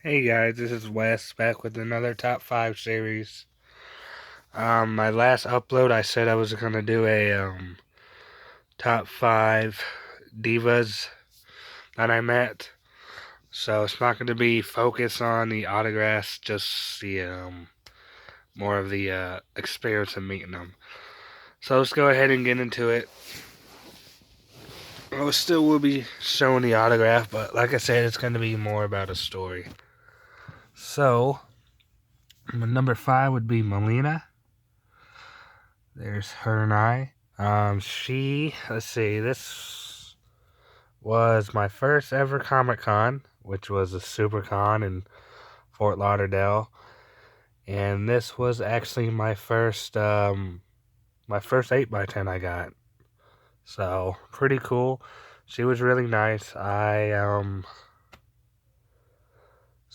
Hey guys, this is Wes back with another top 5 series. My last upload I said I was gonna do a top 5 divas that I met. So it's not gonna be focused on the autographs, just the more of the experience of meeting them. So let's go ahead and get into it. I still will be showing the autograph, but like I said, it's gonna be more about a story. So my number 5 would be Melina. There's her and I. Let's see, this was my first ever Comic Con, which was a Super Con in Fort Lauderdale. And this was actually my first 8x10 I got. So, pretty cool. She was really nice. I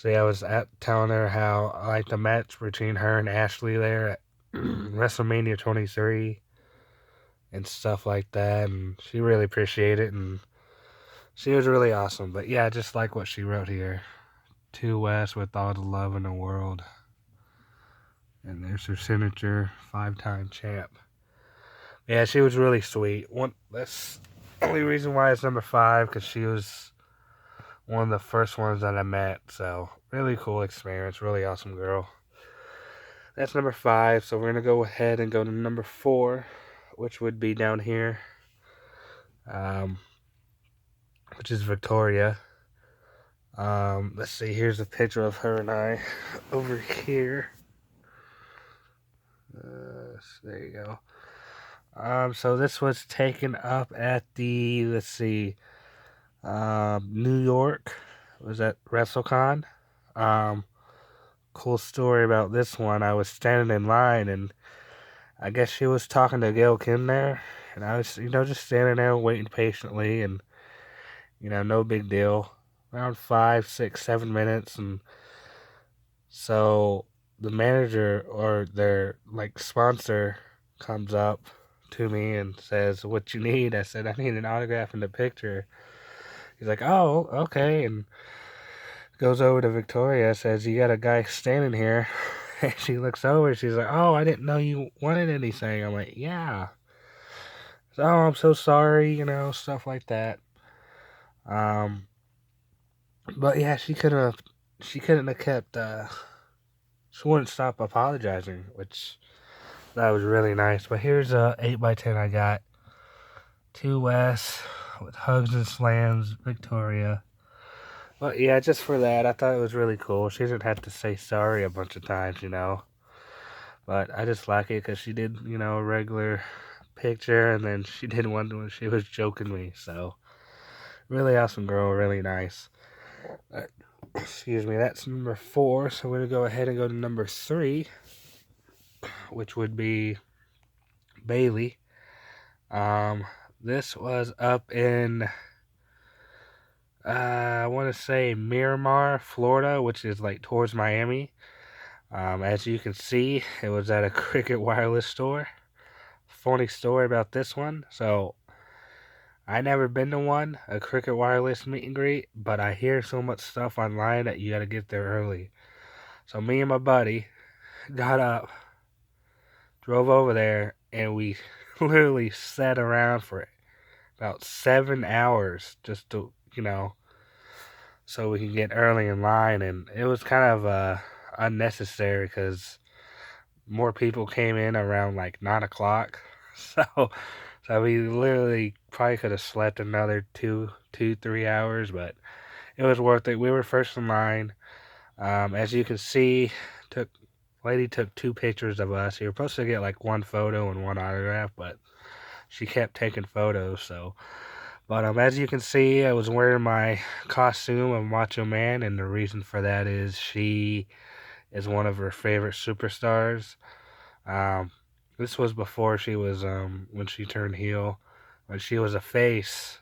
was telling her how I liked the match between her and Ashley there at WrestleMania 23 and stuff like that, and she really appreciated it, and she was really awesome. But yeah, just like what she wrote here, to West with all the love in the world. And there's her signature, 5-time champ. Yeah, she was really sweet. That's the only reason why it's number 5, because she was one of the first ones that I met. So really cool experience, really awesome girl. That's number 5. So we're gonna go ahead and go to number 4, which would be down here, um, which is Victoria. Let's see, here's a picture of her and I over here. There you go. So this was taken up at the, let's see, New York. Was at WrestleCon. Um, cool story about this one. I was standing in line, and I guess she was talking to Gail Kim there, and I was, just standing there waiting patiently, and no big deal. Around 5, 6, 7 minutes, and so the manager or their like sponsor comes up to me and says, "What you need?" I said, "I need an autograph and a picture." He's like, "Oh, okay," and goes over to Victoria, says, "You got a guy standing here." And she looks over, she's like, "Oh, I didn't know you wanted anything." I'm like, "Yeah." So, "Oh, I'm so sorry," stuff like that. Um, but yeah, she couldn't have kept, she wouldn't stop apologizing, which that was really nice. But here's a 8x10 I got. 2S with hugs and slams, Victoria. But yeah, just for that, I thought it was really cool. She didn't have to say sorry a bunch of times. But I just like it because she did, a regular picture, and then she did one when she was joking me. So, really awesome girl, really nice. Excuse me, that's number 4. So we're going to go ahead and go to number 3, which would be Bailey. This was up in, I want to say Miramar, Florida, which is like towards Miami. As you can see, it was at a Cricket Wireless store. Funny story about this one. So, I never been to one, a Cricket Wireless meet and greet, but I hear so much stuff online that you gotta get there early. So me and my buddy got up, drove over there, and we literally sat around for about 7 hours just to, so we can get early in line. And it was kind of unnecessary because more people came in around like 9 o'clock. So we literally probably could have slept another 3 hours, but it was worth it. We were first in line. As you can see, took lady took 2 pictures of us. You were supposed to get like one photo and one autograph, but she kept taking photos. But as you can see, I was wearing my costume of Macho Man, and the reason for that is she is one of her favorite superstars. Um, this was before she was when she turned heel. When she was a face,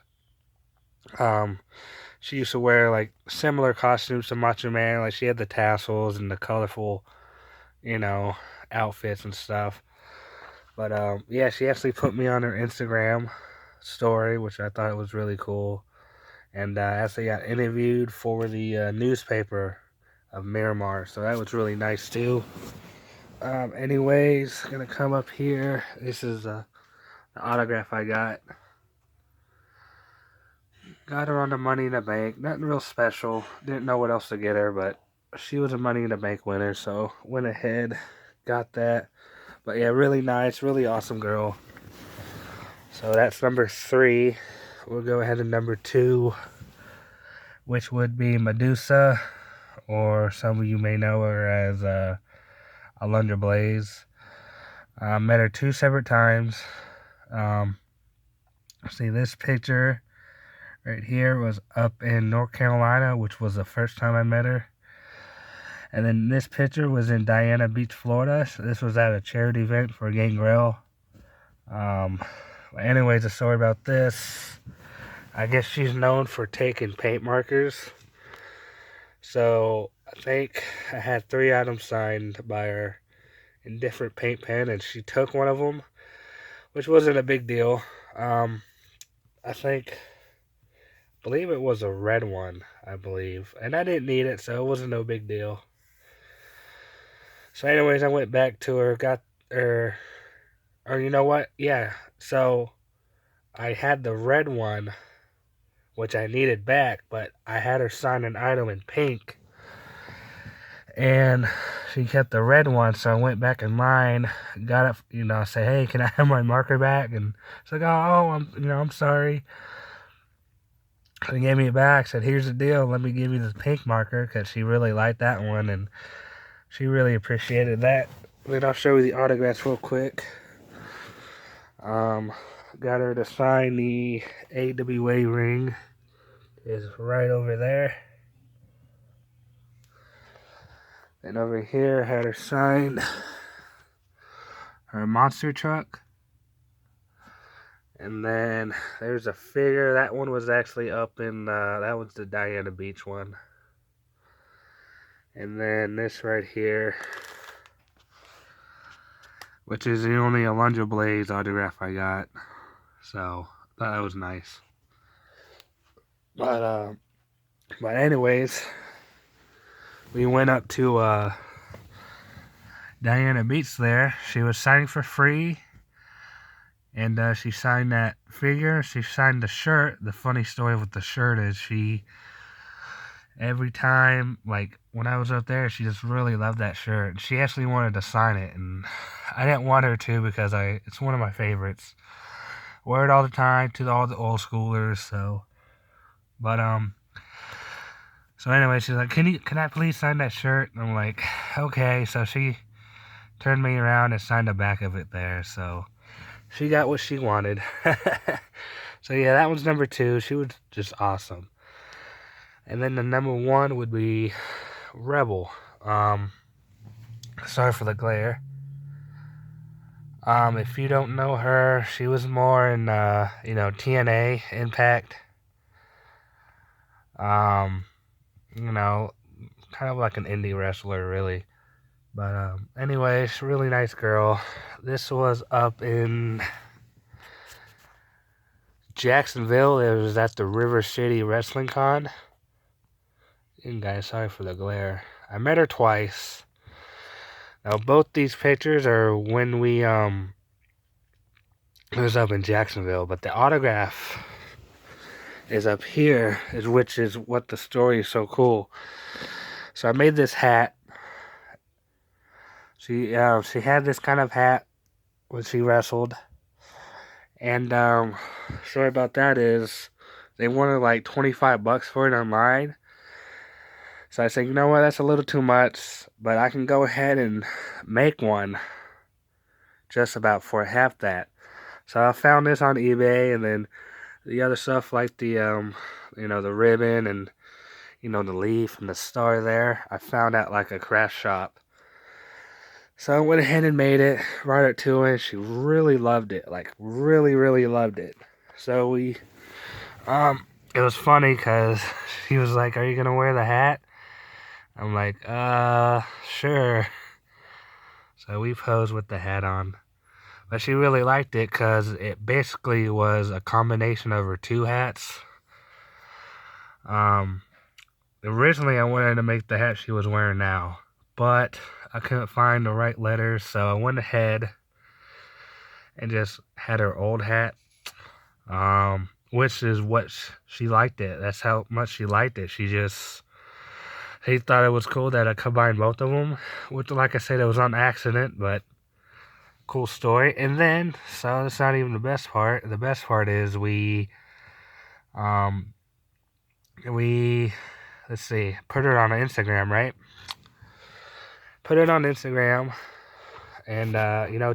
um, she used to wear like similar costumes to Macho Man. Like she had the tassels and the colorful, you know, outfits and stuff. But yeah, she actually put me on her Instagram story, which I thought was really cool. And I actually got interviewed for the newspaper of Miramar. So that was really nice too. Anyways, gonna come up here. This is the autograph I got. Got her on the Money in the Bank. Nothing real special. Didn't know what else to get her, but she was a Money in the Bank winner, so went ahead, got that. But yeah, really nice, really awesome girl. So that's number 3. We'll go ahead to number 2, which would be Medusa, or some of you may know her as Alundra Blaze. Met her 2 separate times. See, this picture right here was up in North Carolina, which was the first time I met her. And then this picture was in Diana Beach, Florida. So this was at a charity event for Gangrel. Anyways, the story about this, I guess she's known for taking paint markers. So I think I had 3 items signed by her in different paint pen, and she took one of them, which wasn't a big deal. I believe it was a red one, I believe. And I didn't need it, so it wasn't no big deal. So anyways, I went back to her, got her, or you know what? Yeah, so I had the red one, which I needed back, but I had her sign an item in pink. And she kept the red one, so I went back in line, got it, said, hey, can I have my marker back? And she's like, oh, I'm sorry. She gave me it back, said, here's the deal, let me give you this pink marker, because she really liked that one, and she really appreciated that. Then I'll show you the autographs real quick. Got her to sign the AWA ring. Is right over there. And over here, had her sign her monster truck. And then there's a figure. That one was actually up in, that was the Diana Beach one. And then this right here, which is the only Alundra Blaze autograph I got. So, that was nice. But anyways, we went up to Diana Beach there. She was signing for free. And she signed that figure. She signed the shirt. The funny story with the shirt is every time, like, when I was up there, she just really loved that shirt. And she actually wanted to sign it. And I didn't want her to because it's one of my favorites. Wear it all the time to all the old schoolers, so. But, so anyway, she's like, can I please sign that shirt? And I'm like, okay. So she turned me around and signed the back of it there, so. She got what she wanted. So yeah, that one's number 2. She was just awesome. And then the number 1 would be Rebel. Sorry for the glare. If you don't know her, she was more in TNA Impact. Kind of like an indie wrestler, really. But anyways, really nice girl. This was up in Jacksonville. It was at the River City Wrestling Con. And guys, sorry for the glare. I met her twice. Now both these pictures are when it was up in Jacksonville, but the autograph is up here, which is what the story is so cool. So I made this hat. She had this kind of hat when she wrestled. And story about that is they wanted like $25 for it online. So I said, you know what, that's a little too much, but I can go ahead and make one just about for half that. So I found this on eBay, and then the other stuff like the the ribbon and the leaf and the star there, I found at like a craft shop. So I went ahead and made it, brought it to her. She really loved it, like really, really loved it. So it was funny because she was like, "Are you gonna wear the hat?" I'm like, sure. So we posed with the hat on. But she really liked it because it basically was a combination of her 2 hats. originally I wanted to make the hat she was wearing now, but I couldn't find the right letters, so I went ahead and just had her old hat, which is what she liked it. That's how much she liked it. He thought it was cool that I combined both of them, which, like I said, it was on accident, but cool story. And then, so that's not even the best part. The best part is um, we, let's see, put it on Instagram, right? Put it on Instagram and,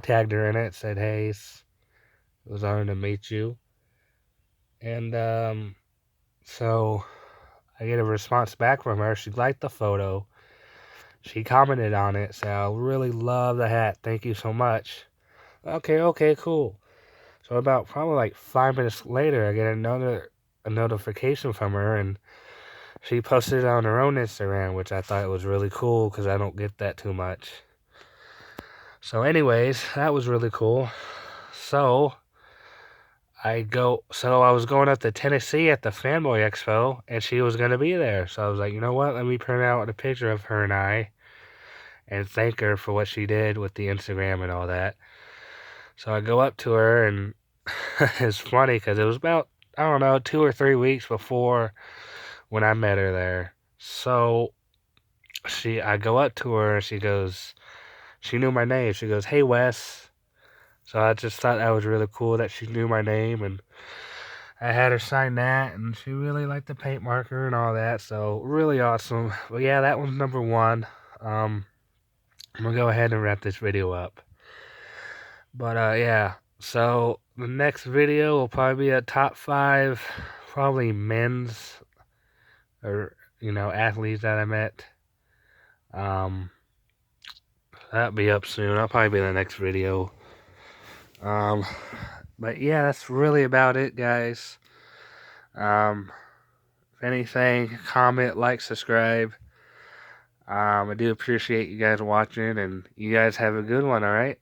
tagged her in it, said, hey, it was honored to meet you. And, so I get a response back from her. She liked the photo. She commented on it, said, I really love the hat. Thank you so much. Okay, cool. So about probably like 5 minutes later, I get a notification from her, and she posted it on her own Instagram, which I thought was really cool because I don't get that too much. So, anyways, that was really cool. So I was going up to Tennessee at the Fanboy Expo, and she was gonna be there. So I was like, you know what? Let me print out a picture of her and I, and thank her for what she did with the Instagram and all that. So I go up to her, and it's funny because it was about, I don't know, 2 or 3 weeks before when I met her there. So I go up to her, and she knew my name. She goes, "Hey, Wes." So I just thought that was really cool that she knew my name, and I had her sign that, and she really liked the paint marker and all that. So really awesome. But yeah, that was number one. I'm gonna go ahead and wrap this video up. But yeah. So the next video will probably be a top 5, probably men's or athletes that I met. Um, that'll be up soon. I'll probably be in the next video. Um, but yeah, that's really about it, guys. If anything, comment, like, subscribe. I do appreciate you guys watching, and you guys have a good one. All right.